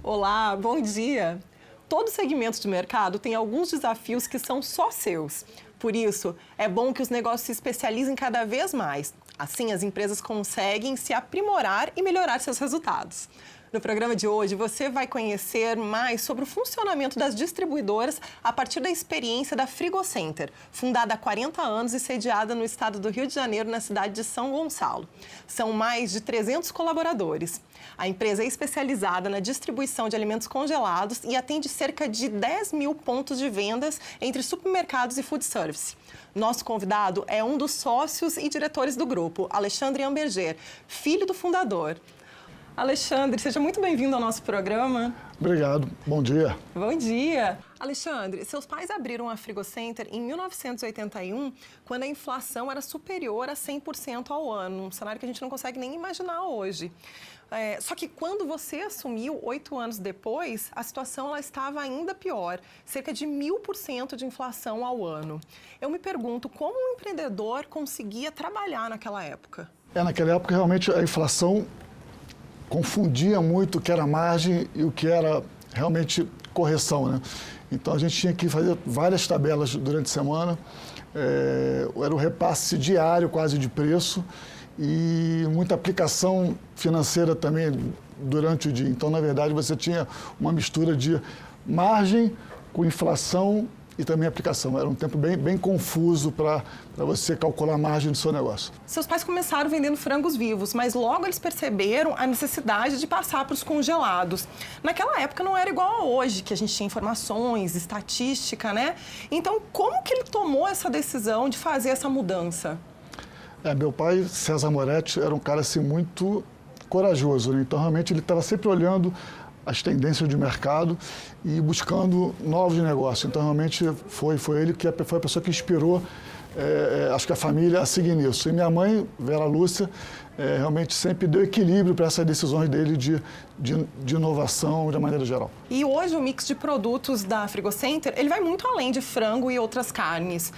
Olá, bom dia! Todo segmento de mercado tem alguns desafios que são só seus. Por isso, é bom que os negócios se especializem cada vez mais. Assim, as empresas conseguem se aprimorar e melhorar seus resultados. No programa de hoje, você vai conhecer mais sobre o funcionamento das distribuidoras a partir da experiência da Frigocenter, fundada há 40 anos e sediada no estado do Rio de Janeiro, na cidade de São Gonçalo. São mais de 300 colaboradores. A empresa é especializada na distribuição de alimentos congelados e atende cerca de 10 mil pontos de vendas entre supermercados e food service. Nosso convidado é um dos sócios e diretores do grupo, Alexandre Amberger, filho do fundador. Alexandre, seja muito bem-vindo ao nosso programa. Obrigado. Bom dia. Bom dia. Alexandre, seus pais abriram a Frigocenter em 1981, quando a inflação era superior a 100% ao ano, um cenário que a gente não consegue nem imaginar hoje. Só que quando você assumiu, 8 anos depois, a situação ela estava ainda pior, cerca de 1000% de inflação ao ano. Eu me pergunto, como um empreendedor conseguia trabalhar naquela época? Naquela época, realmente, a inflação confundia muito o que era margem e o que era realmente correção, né? Então, a gente tinha que fazer várias tabelas durante a semana, era o repasse diário quase de preço e muita aplicação financeira também durante o dia. Então, na verdade, você tinha uma mistura de margem com inflação e também aplicação. Era um tempo bem confuso para você calcular a margem do seu negócio. Seus pais começaram vendendo frangos vivos, mas logo eles perceberam a necessidade de passar para os congelados. Naquela época não era igual a hoje, que a gente tinha informações, estatística, né? Então, como que ele tomou essa decisão de fazer essa mudança? Meu pai, César Moretti, era um cara assim, muito corajoso, né? Então, realmente, ele estava sempre olhando as tendências de mercado e buscando novos negócios. Então, realmente, foi ele que foi a pessoa que inspirou, acho que a família a seguir nisso. E minha mãe, Vera Lúcia, realmente sempre deu equilíbrio para essas decisões dele de inovação de maneira geral. E hoje o mix de produtos da Frigocenter, ele vai muito além de frango e outras carnes.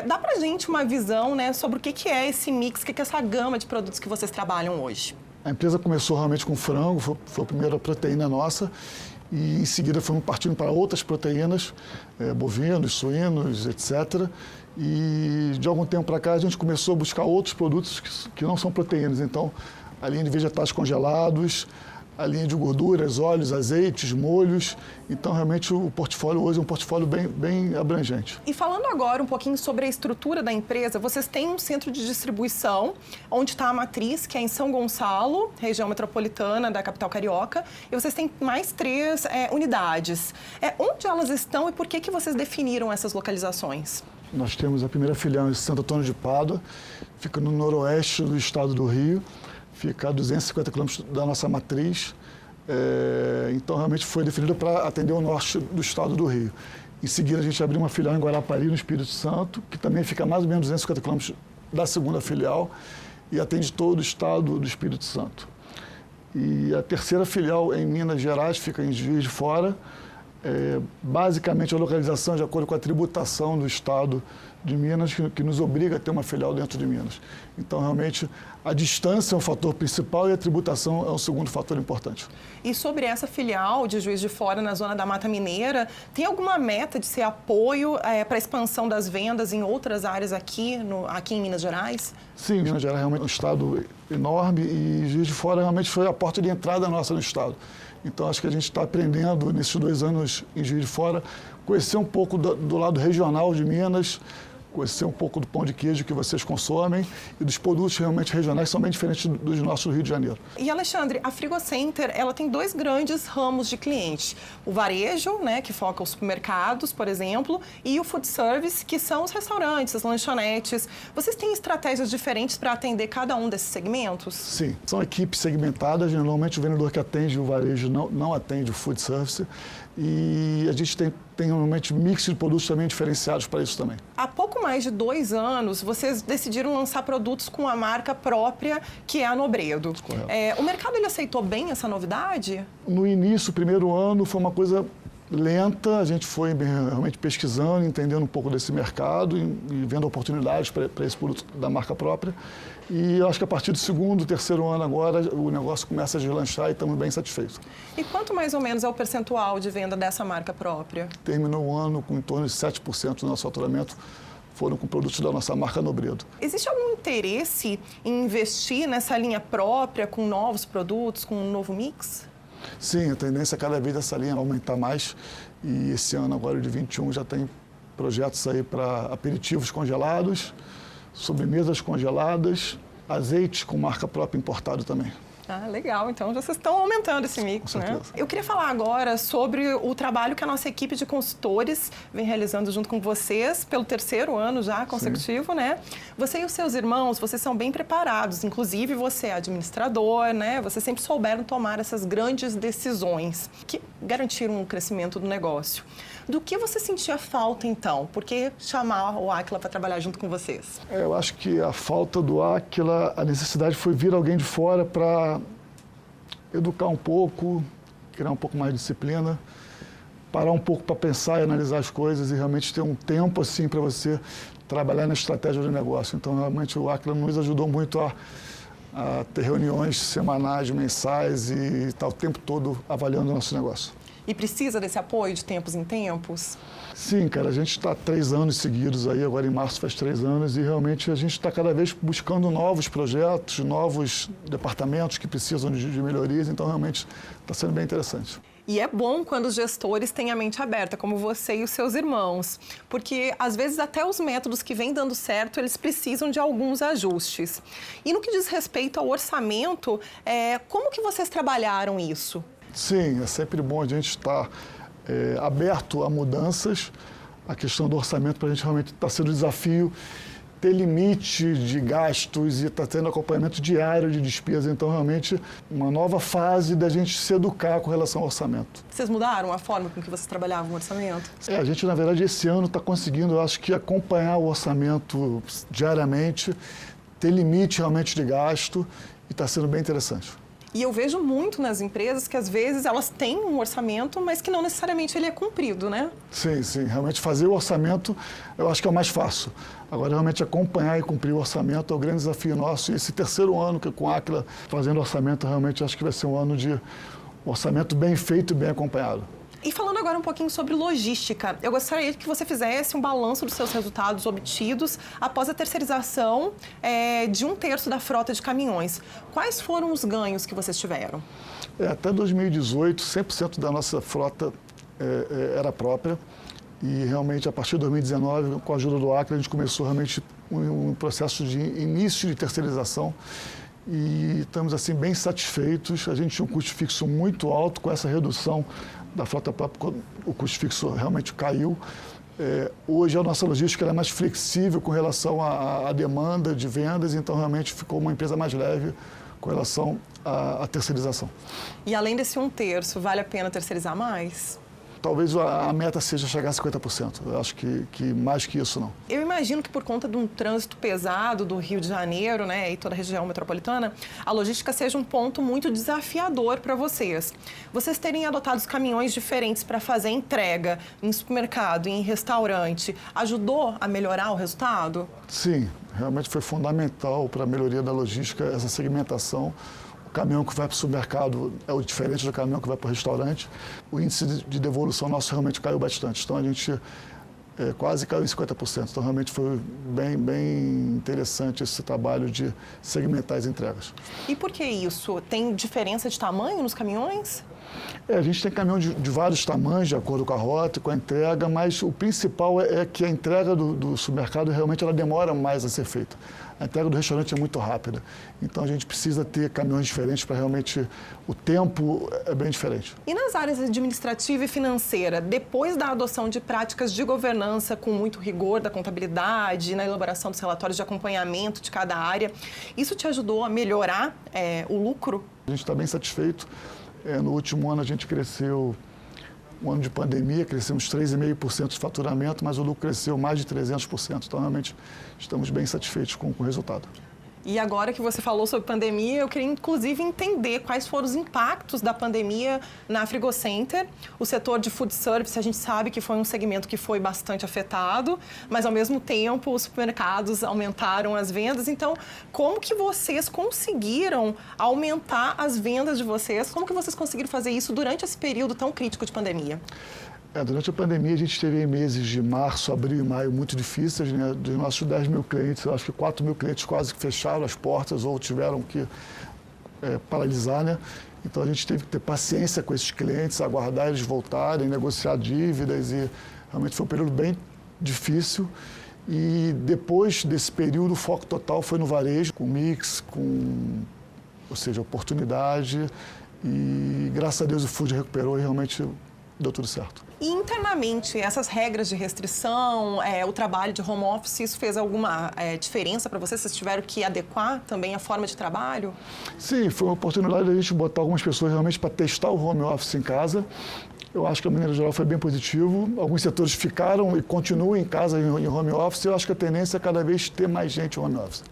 Dá pra gente uma visão, né, sobre o que é esse mix, o que é essa gama de produtos que vocês trabalham hoje? A empresa começou realmente com frango, foi a primeira proteína nossa, e em seguida fomos partindo para outras proteínas, bovinos, suínos, etc. E de algum tempo para cá a gente começou a buscar outros produtos que não são proteínas. Então, a linha de vegetais congelados, a linha de gorduras, óleos, azeites, molhos. Então, realmente, o portfólio hoje é um portfólio bem abrangente. E falando agora um pouquinho sobre a estrutura da empresa, vocês têm um centro de distribuição, onde está a matriz, que é em São Gonçalo, região metropolitana da capital carioca, e vocês têm mais 3 unidades. Onde elas estão e por que vocês definiram essas localizações? Nós temos a primeira filial em Santo Antônio de Pádua, fica no noroeste do estado do Rio, fica a 250 quilômetros da nossa matriz. Então, realmente foi definida para atender o norte do estado do Rio. Em seguida, a gente abriu uma filial em Guarapari, no Espírito Santo, que também fica mais ou menos 250 quilômetros da segunda filial e atende todo o estado do Espírito Santo. E a terceira filial em Minas Gerais, fica em Juiz de Fora. Basicamente, a localização de acordo com a tributação do estado de Minas, que nos obriga a ter uma filial dentro de Minas. Então, realmente, a distância é um fator principal e a tributação é um segundo fator importante. E sobre essa filial de Juiz de Fora, na zona da Mata Mineira, tem alguma meta de ser apoio para a expansão das vendas em outras áreas aqui em Minas Gerais? Sim, Minas Gerais é realmente um estado enorme e Juiz de Fora realmente foi a porta de entrada nossa no estado. Então, acho que a gente está aprendendo, nesses 2 anos em Juiz de Fora, conhecer um pouco do lado regional de Minas, conhecer um pouco do pão de queijo que vocês consomem e dos produtos realmente regionais que são bem diferentes dos nossos do Rio de Janeiro. E, Alexandre, a Frigocenter, ela tem 2 grandes ramos de clientes. O varejo, né, que foca os supermercados, por exemplo, e o food service, que são os restaurantes, as lanchonetes. Vocês têm estratégias diferentes para atender cada um desses segmentos? Sim, são equipes segmentadas. Normalmente o vendedor que atende o varejo não atende o food service. E a gente tem realmente um mix de produtos também diferenciados para isso também. Há pouco mais de 2 anos, vocês decidiram lançar produtos com a marca própria, que é a Nobredo. Correto. O mercado ele aceitou bem essa novidade? No início, o primeiro ano, foi uma coisa lenta, a gente foi realmente pesquisando, entendendo um pouco desse mercado e vendo oportunidades para esse produto da marca própria. E eu acho que a partir do segundo, terceiro ano agora, o negócio começa a deslanchar e estamos bem satisfeitos. E quanto mais ou menos é o percentual de venda dessa marca própria? Terminou o ano com em torno de 7% do nosso faturamento foram com produtos da nossa marca Nobredo. Existe algum interesse em investir nessa linha própria, com novos produtos, com um novo mix? Sim, a tendência é cada vez essa linha aumentar mais e esse ano agora de 21 já tem projetos aí para aperitivos congelados, sobremesas congeladas, azeite com marca própria importado também. Ah, legal. Então, já vocês estão aumentando esse mix, né? Eu queria falar agora sobre o trabalho que a nossa equipe de consultores vem realizando junto com vocês, pelo terceiro ano já consecutivo, né? Você e os seus irmãos, vocês são bem preparados. Inclusive, você é administrador, né? Vocês sempre souberam tomar essas grandes decisões que garantiram o crescimento do negócio. Do que você sentia falta, então? Por que chamar o Aquila para trabalhar junto com vocês? Eu acho que a falta do Aquila, a necessidade foi vir alguém de fora para educar um pouco, criar um pouco mais de disciplina, parar um pouco para pensar e analisar as coisas e realmente ter um tempo assim para você trabalhar na estratégia do negócio. Então, realmente, o Aquila nos ajudou muito a ter reuniões semanais, mensais e estar o tempo todo avaliando o nosso negócio. E precisa desse apoio de tempos em tempos? Sim, cara, a gente está há 3 anos seguidos aí, agora em março faz 3 anos, e realmente a gente está cada vez buscando novos projetos, novos departamentos que precisam de melhorias, então realmente está sendo bem interessante. E é bom quando os gestores têm a mente aberta, como você e os seus irmãos, porque às vezes até os métodos que vêm dando certo, eles precisam de alguns ajustes. E no que diz respeito ao orçamento, como que vocês trabalharam isso? Sim, é sempre bom a gente estar aberto a mudanças. A questão do orçamento para a gente realmente está sendo um desafio, ter limite de gastos e está tendo acompanhamento diário de despesas. Então, realmente, uma nova fase da gente se educar com relação ao orçamento. Vocês mudaram a forma com que vocês trabalhavam o orçamento? A gente, na verdade, esse ano está conseguindo, eu acho que, acompanhar o orçamento diariamente, ter limite realmente de gasto e está sendo bem interessante. E eu vejo muito nas empresas que, às vezes, elas têm um orçamento, mas que não necessariamente ele é cumprido, né? Sim, sim. Realmente fazer o orçamento, eu acho que é o mais fácil. Agora, realmente acompanhar e cumprir o orçamento é o grande desafio nosso. E esse terceiro ano que com a Aquila fazendo orçamento, realmente acho que vai ser um ano de orçamento bem feito e bem acompanhado. E falando agora um pouquinho sobre logística, eu gostaria que você fizesse um balanço dos seus resultados obtidos após a terceirização de 1/3 da frota de caminhões. Quais foram os ganhos que vocês tiveram? Até 2018, 100% da nossa frota era própria. E realmente, a partir de 2019, com a ajuda do Aquila, a gente começou realmente um processo de início de terceirização. E estamos assim bem satisfeitos. A gente tinha um custo fixo muito alto. Com essa redução da frota própria, o custo fixo realmente caiu. Hoje a nossa logística é mais flexível com relação à demanda de vendas, então realmente ficou uma empresa mais leve com relação à terceirização. E além desse 1/3, vale a pena terceirizar mais? Talvez a meta seja chegar a 50%. Eu acho que mais que isso não. Eu imagino que por conta de um trânsito pesado do Rio de Janeiro, né, e toda a região metropolitana, a logística seja um ponto muito desafiador para vocês. Vocês terem adotado os caminhões diferentes para fazer entrega em supermercado, em restaurante, ajudou a melhorar o resultado? Sim, realmente foi fundamental para a melhoria da logística essa segmentação. O caminhão que vai para o supermercado é o diferente do caminhão que vai para o restaurante. O índice de devolução nosso realmente caiu bastante. Então, a gente quase caiu em 50%. Então, realmente foi bem interessante esse trabalho de segmentar as entregas. E por que isso? Tem diferença de tamanho nos caminhões? A gente tem caminhão de vários tamanhos, de acordo com a rota e com a entrega, mas o principal é que a entrega do supermercado realmente ela demora mais a ser feita. A entrega do restaurante é muito rápida. Então, a gente precisa ter caminhões diferentes para realmente... O tempo é bem diferente. E nas áreas administrativa e financeira, depois da adoção de práticas de governança com muito rigor da contabilidade, na elaboração dos relatórios de acompanhamento de cada área, isso te ajudou a melhorar o lucro? A gente está bem satisfeito. No último ano, a gente cresceu... Um ano de pandemia, crescemos 3,5% de faturamento, mas o lucro cresceu mais de 300%. Então, realmente, estamos bem satisfeitos com o resultado. E agora que você falou sobre pandemia, eu queria inclusive entender quais foram os impactos da pandemia na Frigocenter. O setor de food service, a gente sabe que foi um segmento que foi bastante afetado, mas ao mesmo tempo os supermercados aumentaram as vendas. Então, como que vocês conseguiram aumentar as vendas de vocês? Como que vocês conseguiram fazer isso durante esse período tão crítico de pandemia? Durante a pandemia, a gente teve meses de março, abril e maio muito difíceis, né? Dos nossos 10 mil clientes, eu acho que 4 mil clientes quase que fecharam as portas ou tiveram que paralisar, né? Então, a gente teve que ter paciência com esses clientes, aguardar eles voltarem, negociar dívidas e realmente foi um período bem difícil. E depois desse período, o foco total foi no varejo, com mix, ou seja, oportunidade. E graças a Deus o food recuperou e realmente deu tudo certo. E internamente, essas regras de restrição, o trabalho de home office, isso fez alguma diferença para vocês? Vocês tiveram que adequar também a forma de trabalho? Sim, foi uma oportunidade de a gente botar algumas pessoas realmente para testar o home office em casa. Eu acho que, de maneira geral, foi bem positivo. Alguns setores ficaram e continuam em casa em home office. Eu acho que a tendência é cada vez ter mais gente em home office.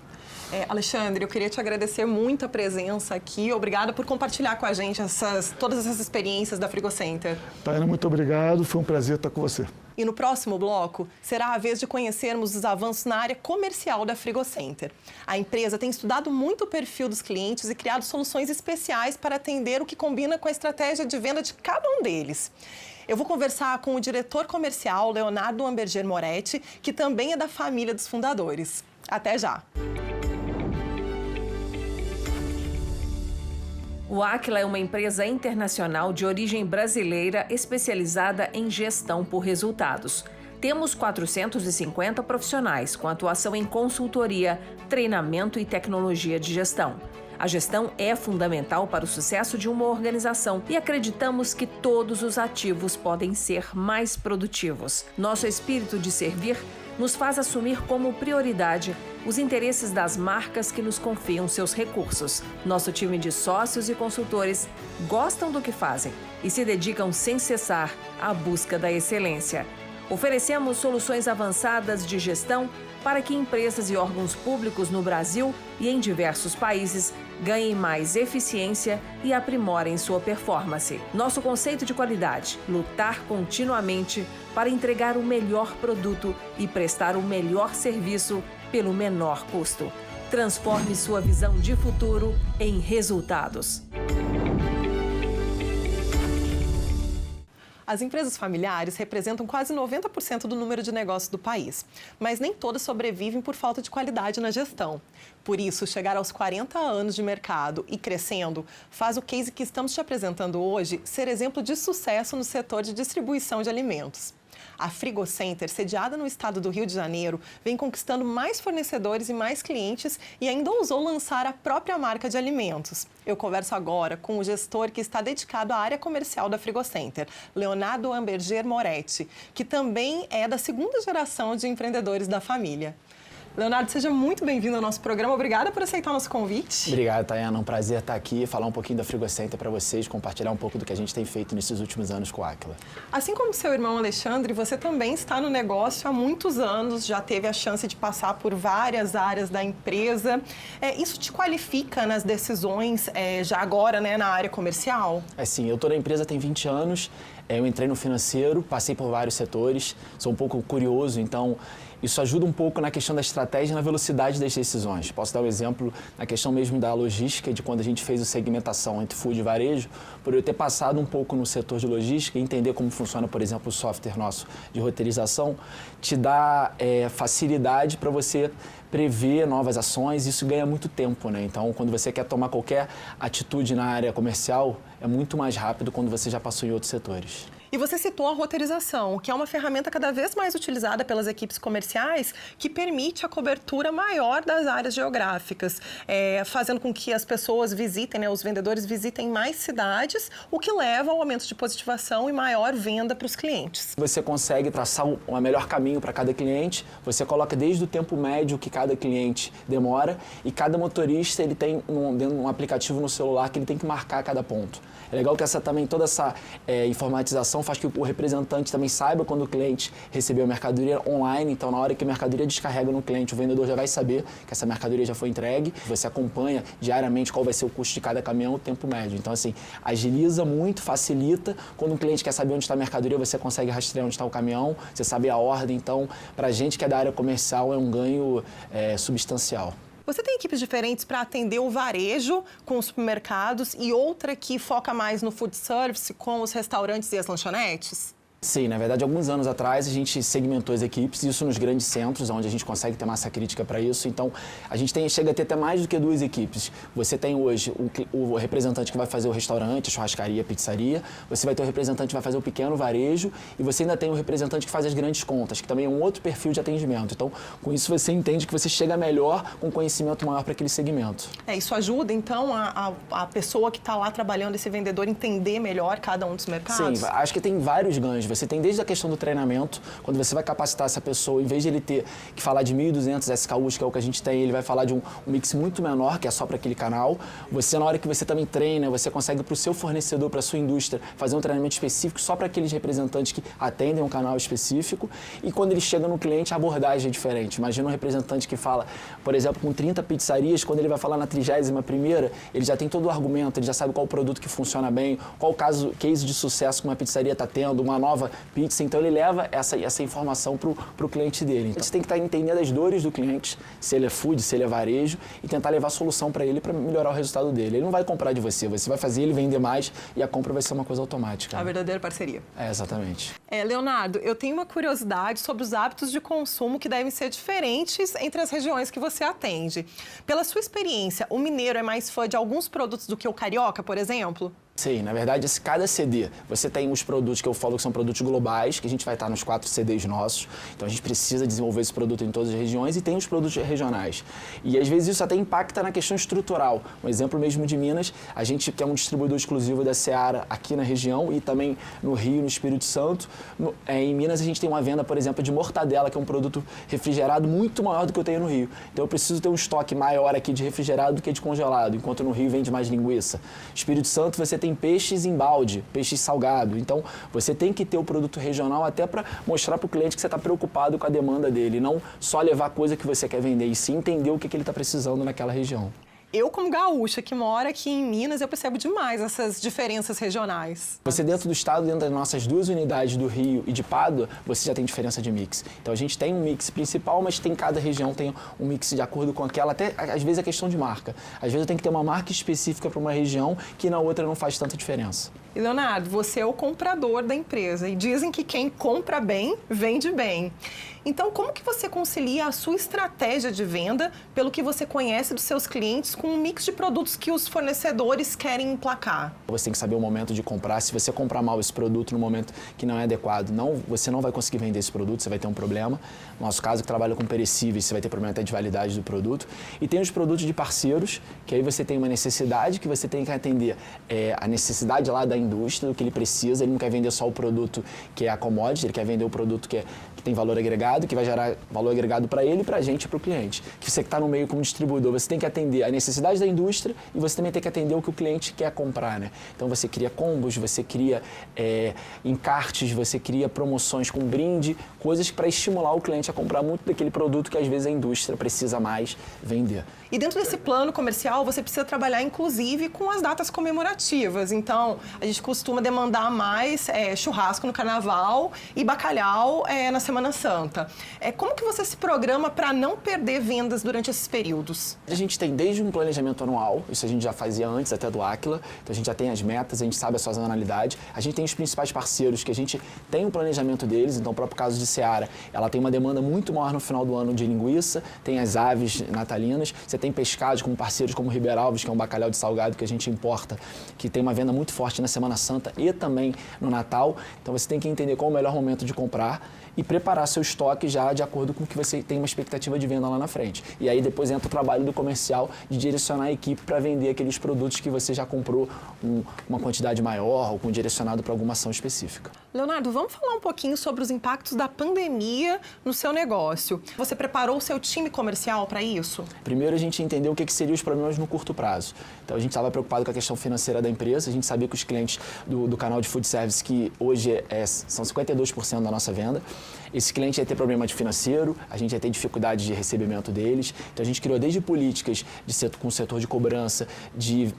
Alexandre, eu queria te agradecer muito a presença aqui. Obrigada por compartilhar com a gente todas essas experiências da Frigocenter. Tainá, muito obrigado. Foi um prazer estar com você. E no próximo bloco, será a vez de conhecermos os avanços na área comercial da Frigocenter. A empresa tem estudado muito o perfil dos clientes e criado soluções especiais para atender o que combina com a estratégia de venda de cada um deles. Eu vou conversar com o diretor comercial, Leonardo Amberger Moretti, que também é da família dos fundadores. Até já! O Aquila é uma empresa internacional de origem brasileira especializada em gestão por resultados. Temos 450 profissionais com atuação em consultoria, treinamento e tecnologia de gestão. A gestão é fundamental para o sucesso de uma organização e acreditamos que todos os ativos podem ser mais produtivos. Nosso espírito de servir nos faz assumir como prioridade os interesses das marcas que nos confiam seus recursos. Nosso time de sócios e consultores gostam do que fazem e se dedicam sem cessar à busca da excelência. Oferecemos soluções avançadas de gestão para que empresas e órgãos públicos no Brasil e em diversos países ganhem mais eficiência e aprimorem sua performance. Nosso conceito de qualidade: lutar continuamente para entregar o melhor produto e prestar o melhor serviço pelo menor custo. Transforme sua visão de futuro em resultados. As empresas familiares representam quase 90% do número de negócios do país, mas nem todas sobrevivem por falta de qualidade na gestão. Por isso, chegar aos 40 anos de mercado e crescendo faz o case que estamos te apresentando hoje ser exemplo de sucesso no setor de distribuição de alimentos. A Frigocenter, sediada no estado do Rio de Janeiro, vem conquistando mais fornecedores e mais clientes e ainda ousou lançar a própria marca de alimentos. Eu converso agora com o gestor que está dedicado à área comercial da Frigocenter, Leonardo Amberger Moretti, que também é da segunda geração de empreendedores da família. Leonardo, seja muito bem-vindo ao nosso programa. Obrigada por aceitar o nosso convite. Obrigado, Tayana. Um prazer estar aqui, falar um pouquinho da Frigocenter para vocês, compartilhar um pouco do que a gente tem feito nesses últimos anos com a Aquila. Assim como seu irmão Alexandre, você também está no negócio há muitos anos, já teve a chance de passar por várias áreas da empresa. Isso te qualifica nas decisões, já agora, né, na área comercial? Sim, eu estou na empresa tem 20 anos, eu entrei no financeiro, passei por vários setores, sou um pouco curioso, então isso ajuda um pouco na questão da estratégia e na velocidade das decisões. Posso dar um exemplo na questão mesmo da logística, de quando a gente fez a segmentação entre food e varejo, por eu ter passado um pouco no setor de logística e entender como funciona, por exemplo, o software nosso de roteirização, te dá facilidade para você prever novas ações, isso ganha muito tempo, né? Então, quando você quer tomar qualquer atitude na área comercial, é muito mais rápido quando você já passou em outros setores. E você citou a roteirização, que é uma ferramenta cada vez mais utilizada pelas equipes comerciais, que permite a cobertura maior das áreas geográficas, fazendo com que as pessoas visitem, né, os vendedores visitem mais cidades, o que leva ao aumento de positivação e maior venda para os clientes. Você consegue traçar um melhor caminho para cada cliente, você coloca desde o tempo médio que cada cliente demora e cada motorista ele tem um aplicativo no celular que ele tem que marcar cada ponto. É legal que toda essa informatização faz que o representante também saiba quando o cliente recebeu a mercadoria online, então na hora que a mercadoria descarrega no cliente, o vendedor já vai saber que essa mercadoria já foi entregue, você acompanha diariamente qual vai ser o custo de cada caminhão, o tempo médio. Então assim, agiliza muito, facilita. Quando o cliente quer saber onde está a mercadoria, você consegue rastrear onde está o caminhão, você sabe a ordem. Então, para a gente que é da área comercial, é um ganho substancial. Você tem equipes diferentes para atender o varejo com os supermercados e outra que foca mais no food service com os restaurantes e as lanchonetes? Sim, na verdade, alguns anos atrás a gente segmentou as equipes, isso nos grandes centros, onde a gente consegue ter massa crítica para isso. Então, a gente chega a ter até mais do que 2 equipes. Você tem hoje o representante que vai fazer o restaurante, a churrascaria, a pizzaria. Você vai ter o representante que vai fazer o pequeno varejo. E você ainda tem o representante que faz as grandes contas, que também é um outro perfil de atendimento. Então, com isso você entende que você chega melhor, com conhecimento maior para aquele segmento. Isso ajuda, então, a pessoa que está lá trabalhando, esse vendedor, entender melhor cada um dos mercados? Sim, acho que tem vários ganhos. Você tem desde a questão do treinamento, quando você vai capacitar essa pessoa, em vez de ele ter que falar de 1.200 SKUs, que é o que a gente tem, ele vai falar de um mix muito menor, que é só para aquele canal. Você, na hora que você também treina, você consegue para o seu fornecedor, para a sua indústria, fazer um treinamento específico só para aqueles representantes que atendem um canal específico. E quando ele chega no cliente, a abordagem é diferente. Imagina um representante que fala, por exemplo, com 30 pizzarias, quando ele vai falar na 31ª, ele já tem todo o argumento, ele já sabe qual o produto que funciona bem, qual o case de sucesso que uma pizzaria está tendo, uma nova pizza, então ele leva essa informação para o cliente dele. Então, você tem que estar entendendo as dores do cliente, se ele é food, se ele é varejo, e tentar levar a solução para ele para melhorar o resultado dele. Ele não vai comprar de você, você vai fazer ele vender mais e a compra vai ser uma coisa automática. A verdadeira parceria. Exatamente. Leonardo, eu tenho uma curiosidade sobre os hábitos de consumo que devem ser diferentes entre as regiões que você atende. Pela sua experiência, o mineiro é mais fã de alguns produtos do que o carioca, por exemplo? Sim, na verdade, cada CD, você tem os produtos que eu falo que são produtos globais, que a gente vai estar nos 4 CDs nossos, então a gente precisa desenvolver esse produto em todas as regiões, e tem os produtos regionais. E às vezes isso até impacta na questão estrutural. Um exemplo mesmo de Minas, a gente que é um distribuidor exclusivo da Seara aqui na região e também no Rio, no Espírito Santo. Em Minas a gente tem uma venda, por exemplo, de mortadela, que é um produto refrigerado muito maior do que eu tenho no Rio. Então eu preciso ter um estoque maior aqui de refrigerado do que de congelado, enquanto no Rio vende mais linguiça. Espírito Santo você tem peixes em balde, peixes salgado. Então, você tem que ter o produto regional até para mostrar para o cliente que você está preocupado com a demanda dele, não só levar coisa que você quer vender, e sim entender o que ele está precisando naquela região. Eu, como gaúcha, que mora aqui em Minas, eu percebo demais essas diferenças regionais. Você dentro do estado, dentro das nossas 2 unidades do Rio e de Pádua, você já tem diferença de mix. Então a gente tem um mix principal, mas cada região tem um mix de acordo com aquela, até às vezes é questão de marca. Às vezes eu tenho que ter uma marca específica para uma região que na outra não faz tanta diferença. E Leonardo, você é o comprador da empresa e dizem que quem compra bem, vende bem. Então, como que você concilia a sua estratégia de venda, pelo que você conhece dos seus clientes, com um mix de produtos que os fornecedores querem emplacar? Você tem que saber o momento de comprar. Se você comprar mal esse produto no momento que não é adequado, você não vai conseguir vender esse produto, você vai ter um problema. No nosso caso, que trabalha com perecíveis, você vai ter problema até de validade do produto. E tem os produtos de parceiros, que aí você tem uma necessidade que você tem que atender a necessidade lá da indústria, do que ele precisa. Ele não quer vender só o produto que é a commodity, ele quer vender o produto que tem valor agregado, que vai gerar valor agregado para ele, para a gente e para o cliente. Que você que está no meio como distribuidor, você tem que atender a necessidade da indústria e você também tem que atender o que o cliente quer comprar, né? Então você cria combos, você cria encartes, você cria promoções com brinde, coisas para estimular o cliente a comprar muito daquele produto que às vezes a indústria precisa mais vender. E dentro desse plano comercial, você precisa trabalhar, inclusive, com as datas comemorativas. Então, a gente costuma demandar mais churrasco no Carnaval e bacalhau na Semana Santa. Como que você se programa para não perder vendas durante esses períodos? A gente tem desde um planejamento anual, isso a gente já fazia antes até do Aquila, então a gente já tem as metas, a gente sabe a sazonalidade. A gente tem os principais parceiros que a gente tem um planejamento deles, então o próprio caso de Seara, ela tem uma demanda muito maior no final do ano de linguiça, tem as aves natalinas, você tem pescados como parceiros como Ribeiralves, que é um bacalhau de salgado que a gente importa, que tem uma venda muito forte na Semana Santa e também no Natal. Então você tem que entender qual é o melhor momento de comprar e preparar preparar seu estoque já de acordo com o que você tem uma expectativa de venda lá na frente. E aí depois entra o trabalho do comercial de direcionar a equipe para vender aqueles produtos que você já comprou uma quantidade maior ou com direcionado para alguma ação específica. Leonardo, vamos falar um pouquinho sobre os impactos da pandemia no seu negócio. Você preparou o seu time comercial para isso? Primeiro, a gente entendeu o que seriam os problemas no curto prazo. Então, a gente estava preocupado com a questão financeira da empresa. A gente sabia que os clientes do canal de food service, que hoje são 52% da nossa venda, esse cliente ia ter problema de financeiro, a gente ia ter dificuldade de recebimento deles. Então, a gente criou desde políticas com o setor de cobrança, de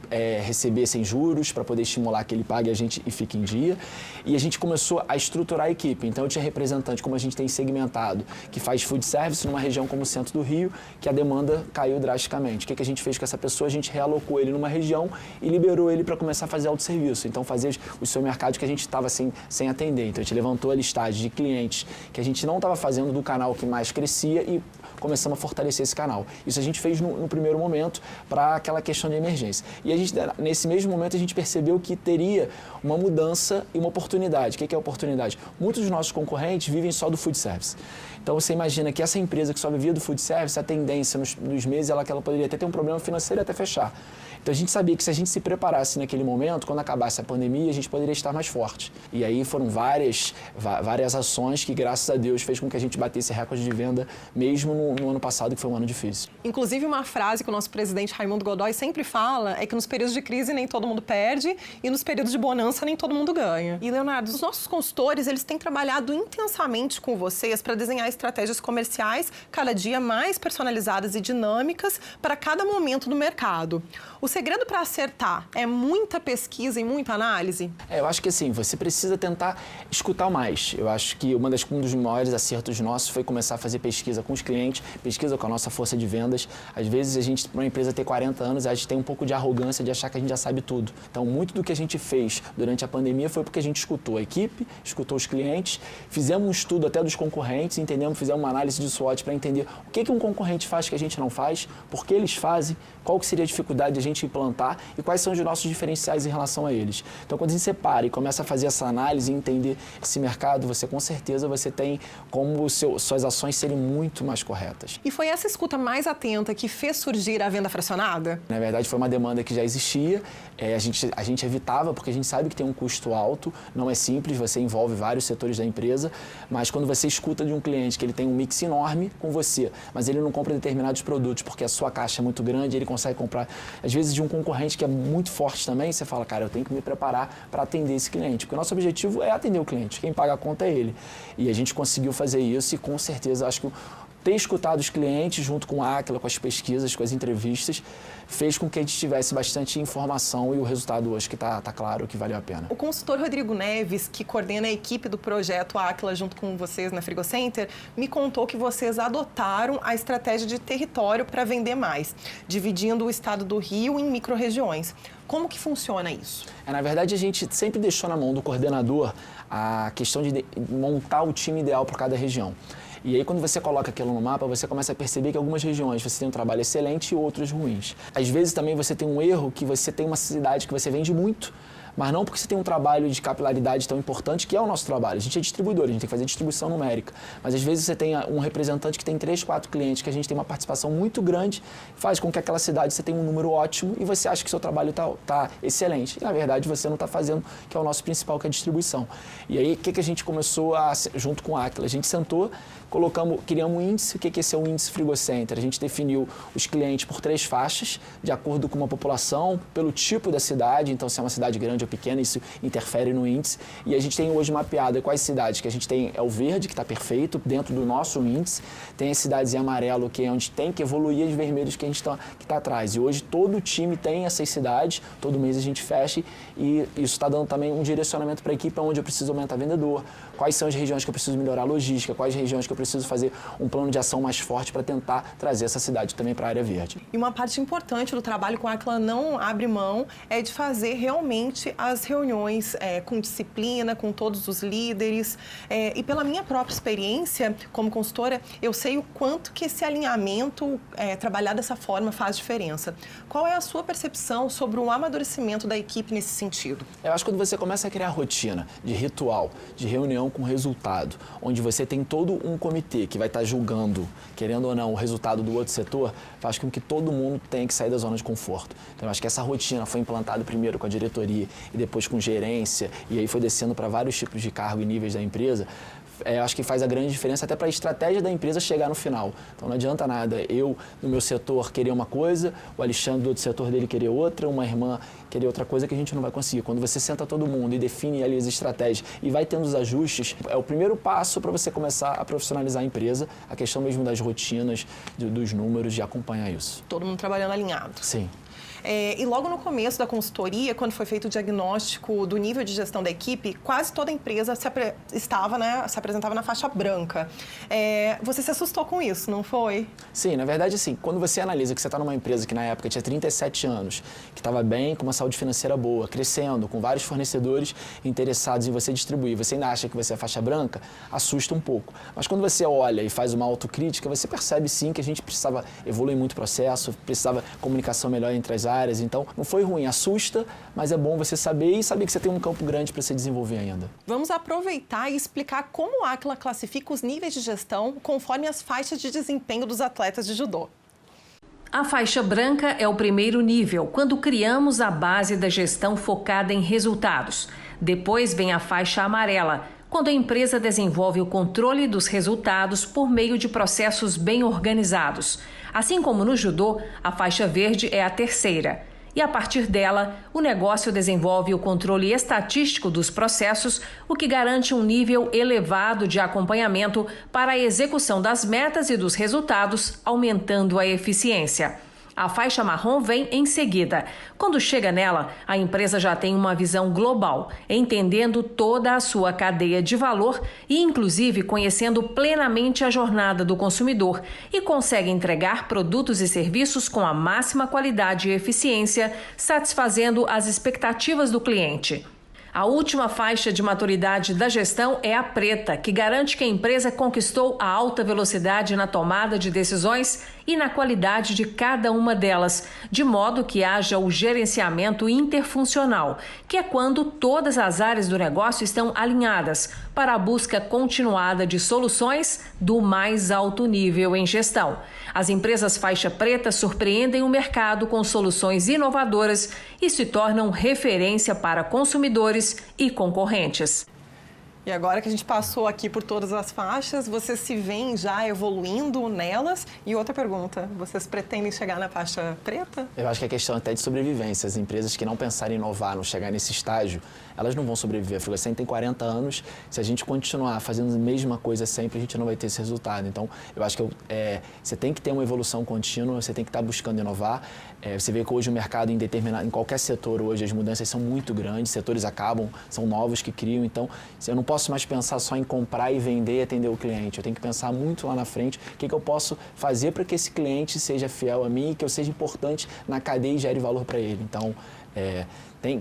receber sem juros, para poder estimular que ele pague a gente e fique em dia. E a gente começou a estruturar a equipe. Então, eu tinha representante, como a gente tem segmentado, que faz food service numa região como o centro do Rio, que a demanda caiu drasticamente. O que a gente fez com essa pessoa? A gente realocou ele numa região e liberou ele para começar a fazer autosserviço. Então, fazer o seu mercado que a gente estava sem atender. Então, a gente levantou a listagem de clientes que a gente não estava fazendo do canal que mais crescia e começamos a fortalecer esse canal. Isso a gente fez no primeiro momento para aquela questão de emergência. E a gente, nesse mesmo momento a gente percebeu que teria uma mudança e uma oportunidade. O que é a oportunidade? Muitos dos nossos concorrentes vivem só do food service. Então você imagina que essa empresa que só vivia do food service, a tendência nos meses que ela poderia até ter um problema financeiro e até fechar. Então a gente sabia que se a gente se preparasse naquele momento, quando acabasse a pandemia, a gente poderia estar mais forte. E aí foram várias ações que, graças a Deus, fez com que a gente batesse recorde de venda mesmo no ano passado, que foi um ano difícil. Inclusive, uma frase que o nosso presidente Raimundo Godoy sempre fala é que nos períodos de crise nem todo mundo perde e nos períodos de bonança nem todo mundo ganha. E, Leonardo, os nossos consultores, eles têm trabalhado intensamente com vocês para desenhar estratégias comerciais cada dia mais personalizadas e dinâmicas para cada momento do mercado. O segredo para acertar é muita pesquisa e muita análise? Eu acho que assim, você precisa tentar escutar mais. Eu acho que um dos maiores acertos nossos foi começar a fazer pesquisa com os clientes, pesquisa com a nossa força de vendas. Às vezes, uma empresa ter 40 anos, a gente tem um pouco de arrogância de achar que a gente já sabe tudo. Então, muito do que a gente fez durante a pandemia foi porque a gente escutou a equipe, escutou os clientes, fizemos um estudo até dos concorrentes, fizemos uma análise de SWOT para entender o que um concorrente faz que a gente não faz, por que eles fazem, qual que seria a dificuldade de a gente implantar e quais são os nossos diferenciais em relação a eles. Então, quando a gente separa e começa a fazer essa análise e entender esse mercado, com certeza você tem como suas ações serem muito mais corretas. E foi essa escuta mais atenta que fez surgir a venda fracionada? Na verdade, foi uma demanda que já existia, a gente evitava porque a gente sabe que tem um custo alto, não é simples, você envolve vários setores da empresa, mas quando você escuta de um cliente que ele tem um mix enorme com você, mas ele não compra determinados produtos porque a sua caixa é muito grande, ele consegue comprar, às vezes, de um concorrente que é muito forte também, você fala, cara, eu tenho que me preparar para atender esse cliente, porque o nosso objetivo é atender o cliente, quem paga a conta é ele. E a gente conseguiu fazer isso e, com certeza, acho que ter escutado os clientes junto com a Aquila, com as pesquisas, com as entrevistas, fez com que a gente tivesse bastante informação e o resultado hoje que está claro que valeu a pena. O consultor Rodrigo Neves, que coordena a equipe do projeto Aquila junto com vocês na Frigocenter, me contou que vocês adotaram a estratégia de território para vender mais, dividindo o estado do Rio em micro-regiões. Como que funciona isso? Na verdade, a gente sempre deixou na mão do coordenador a questão de montar o time ideal para cada região. E aí, quando você coloca aquilo no mapa, você começa a perceber que algumas regiões você tem um trabalho excelente e outras ruins. Às vezes, também, você tem um erro que você tem uma cidade que você vende muito, mas não porque você tem um trabalho de capilaridade tão importante, que é o nosso trabalho. A gente é distribuidor, a gente tem que fazer distribuição numérica. Mas às vezes você tem um representante que tem 3, 4 clientes, que a gente tem uma participação muito grande, faz com que aquela cidade você tenha um número ótimo e você acha que seu trabalho está excelente. E na verdade você não está fazendo, que é o nosso principal, que é a distribuição. E aí o que a gente começou junto com a Aquila? A gente sentou, criamos um índice. O que esse é o índice Frigocenter? A gente definiu os clientes por 3 faixas, de acordo com uma população, pelo tipo da cidade, então se é uma cidade grande ou pequena, isso interfere no índice. E a gente tem hoje mapeado quais cidades que a gente tem, é o verde, que está perfeito, dentro do nosso índice, tem as cidades em amarelo, que é onde tem que evoluir, as vermelhas que a gente está atrás. E hoje todo o time tem essas cidades, todo mês a gente fecha e isso está dando também um direcionamento para a equipe onde eu preciso aumentar vendedor, quais são as regiões que eu preciso melhorar a logística, quais regiões que eu preciso fazer um plano de ação mais forte para tentar trazer essa cidade também para a área verde. E uma parte importante do trabalho com a Aquila não abre mão é de fazer realmente as reuniões com disciplina, com todos os líderes. E pela minha própria experiência como consultora, eu sei o quanto que esse alinhamento, trabalhar dessa forma, faz diferença. Qual é a sua percepção sobre o amadurecimento da equipe nesse sentido? Eu acho que quando você começa a criar rotina de ritual, de reunião com resultado, onde você tem todo um comitê que vai estar julgando, querendo ou não, o resultado do outro setor, faz com que todo mundo tenha que sair da zona de conforto. Então, eu acho que essa rotina foi implantada primeiro com a diretoria e depois com gerência, e aí foi descendo para vários tipos de cargo e níveis da empresa. Acho que faz a grande diferença até para a estratégia da empresa chegar no final. Então não adianta nada eu, no meu setor, querer uma coisa, o Alexandre do outro setor dele querer outra, uma irmã querer outra coisa, que a gente não vai conseguir. Quando você senta todo mundo e define ali as estratégias e vai tendo os ajustes, é o primeiro passo para você começar a profissionalizar a empresa, a questão mesmo das rotinas, dos números, de acompanhar isso. Todo mundo trabalhando alinhado. Sim. E logo no começo da consultoria, quando foi feito o diagnóstico do nível de gestão da equipe, quase toda a empresa se apresentava na faixa branca. Você se assustou com isso, não foi? Sim, na verdade, sim. Quando você analisa que você está numa empresa que na época tinha 37 anos, que estava bem, com uma saúde financeira boa, crescendo, com vários fornecedores interessados em você distribuir, você ainda acha que você é faixa branca, assusta um pouco. Mas quando você olha e faz uma autocrítica, você percebe sim que a gente precisava evoluir muito o processo, precisava comunicação melhor entre as áreas. Então, não foi ruim, assusta, mas é bom você saber e saber que você tem um campo grande para se desenvolver ainda. Vamos aproveitar e explicar como a Aquila classifica os níveis de gestão conforme as faixas de desempenho dos atletas de judô. A faixa branca é o primeiro nível, quando criamos a base da gestão focada em resultados. Depois vem a faixa amarela, quando a empresa desenvolve o controle dos resultados por meio de processos bem organizados. Assim como no judô, a faixa verde é a terceira. E a partir dela, o negócio desenvolve o controle estatístico dos processos, o que garante um nível elevado de acompanhamento para a execução das metas e dos resultados, aumentando a eficiência. A faixa marrom vem em seguida. Quando chega nela, a empresa já tem uma visão global, entendendo toda a sua cadeia de valor e, inclusive, conhecendo plenamente a jornada do consumidor e consegue entregar produtos e serviços com a máxima qualidade e eficiência, satisfazendo as expectativas do cliente. A última faixa de maturidade da gestão é a preta, que garante que a empresa conquistou a alta velocidade na tomada de decisões e na qualidade de cada uma delas, de modo que haja o gerenciamento interfuncional, que é quando todas as áreas do negócio estão alinhadas para a busca continuada de soluções do mais alto nível em gestão. As empresas faixa preta surpreendem o mercado com soluções inovadoras e se tornam referência para consumidores e concorrentes. E agora que a gente passou aqui por todas as faixas, vocês se veem já evoluindo nelas? E outra pergunta, vocês pretendem chegar na faixa preta? Eu acho que é questão até de sobrevivência. As empresas que não pensarem em inovar, não chegar nesse estágio, elas não vão sobreviver. A Frigocenter tem 40 anos, se a gente continuar fazendo a mesma coisa sempre, a gente não vai ter esse resultado. Então, eu acho que você tem que ter uma evolução contínua, você tem que estar buscando inovar. Você vê que hoje o mercado em qualquer setor hoje, as mudanças são muito grandes, setores acabam, são novos que criam. Então, eu não posso mais pensar só em comprar e vender e atender o cliente. Eu tenho que pensar muito lá na frente o que eu posso fazer para que esse cliente seja fiel a mim e que eu seja importante na cadeia e gere valor para ele. Então,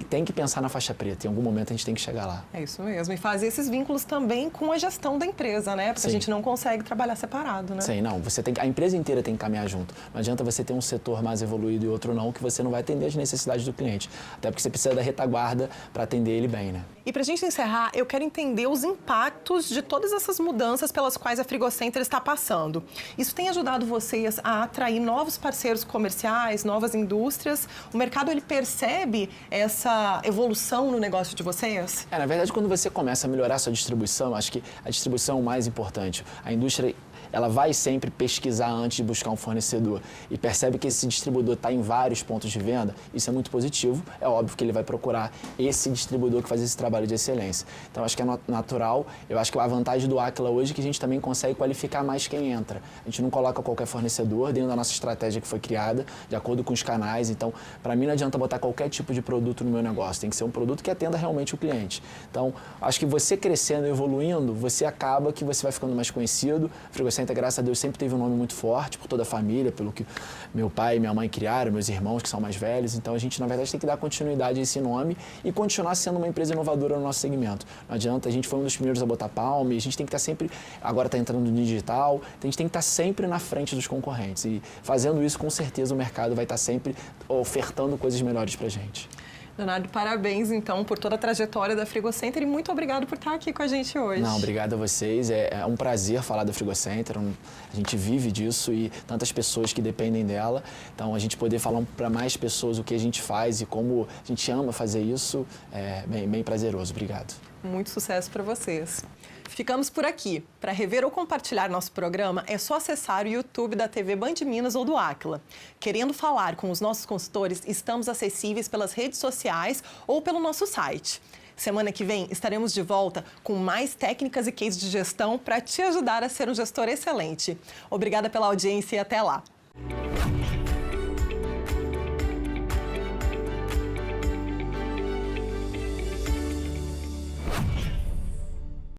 tem que pensar na faixa preta. Em algum momento a gente tem que chegar lá. É isso mesmo. E fazer esses vínculos também com a gestão da empresa, né? Porque Sim. A gente não consegue trabalhar separado, né? Sim, não. A empresa inteira tem que caminhar junto. Não adianta você ter um setor mais evoluído e outro não, que você não vai atender as necessidades do cliente. Até porque você precisa da retaguarda para atender ele bem, né? E para a gente encerrar, eu quero entender os impactos de todas essas mudanças pelas quais a Frigocenter está passando. Isso tem ajudado vocês a atrair novos parceiros comerciais, novas indústrias? O mercado, ele percebe essa evolução no negócio de vocês? Na verdade, quando você começa a melhorar a sua distribuição, acho que a distribuição é o mais importante. A indústria, ela vai sempre pesquisar antes de buscar um fornecedor e percebe que esse distribuidor está em vários pontos de venda, isso é muito positivo. É óbvio que ele vai procurar esse distribuidor que faz esse trabalho de excelência. Então, acho que é natural. Eu acho que a vantagem do Aquila hoje é que a gente também consegue qualificar mais quem entra. A gente não coloca qualquer fornecedor dentro da nossa estratégia que foi criada, de acordo com os canais. Então, para mim, não adianta botar qualquer tipo de produto no meu negócio. Tem que ser um produto que atenda realmente o cliente. Então, acho que você crescendo e evoluindo, você acaba que você vai ficando mais conhecido. A Frigocenter Frigocenter, graças a Deus, sempre teve um nome muito forte por toda a família, pelo que meu pai e minha mãe criaram, meus irmãos que são mais velhos. Então a gente, na verdade, tem que dar continuidade a esse nome e continuar sendo uma empresa inovadora no nosso segmento. Não adianta, a gente foi um dos primeiros a botar palma e a gente tem que estar sempre, agora está entrando no digital, a gente tem que estar sempre na frente dos concorrentes. E fazendo isso, com certeza, o mercado vai estar sempre ofertando coisas melhores para a gente. Leonardo, parabéns, então, por toda a trajetória da Frigocenter e muito obrigado por estar aqui com a gente hoje. Não, obrigado a vocês. É um prazer falar da Frigocenter. A gente vive disso e tantas pessoas que dependem dela. Então, a gente poder falar para mais pessoas o que a gente faz e como a gente ama fazer isso é bem prazeroso. Obrigado. Muito sucesso para vocês. Ficamos por aqui. Para rever ou compartilhar nosso programa, é só acessar o YouTube da TV Band Minas ou do Aquila. Querendo falar com os nossos consultores, estamos acessíveis pelas redes sociais ou pelo nosso site. Semana que vem estaremos de volta com mais técnicas e cases de gestão para te ajudar a ser um gestor excelente. Obrigada pela audiência e até lá.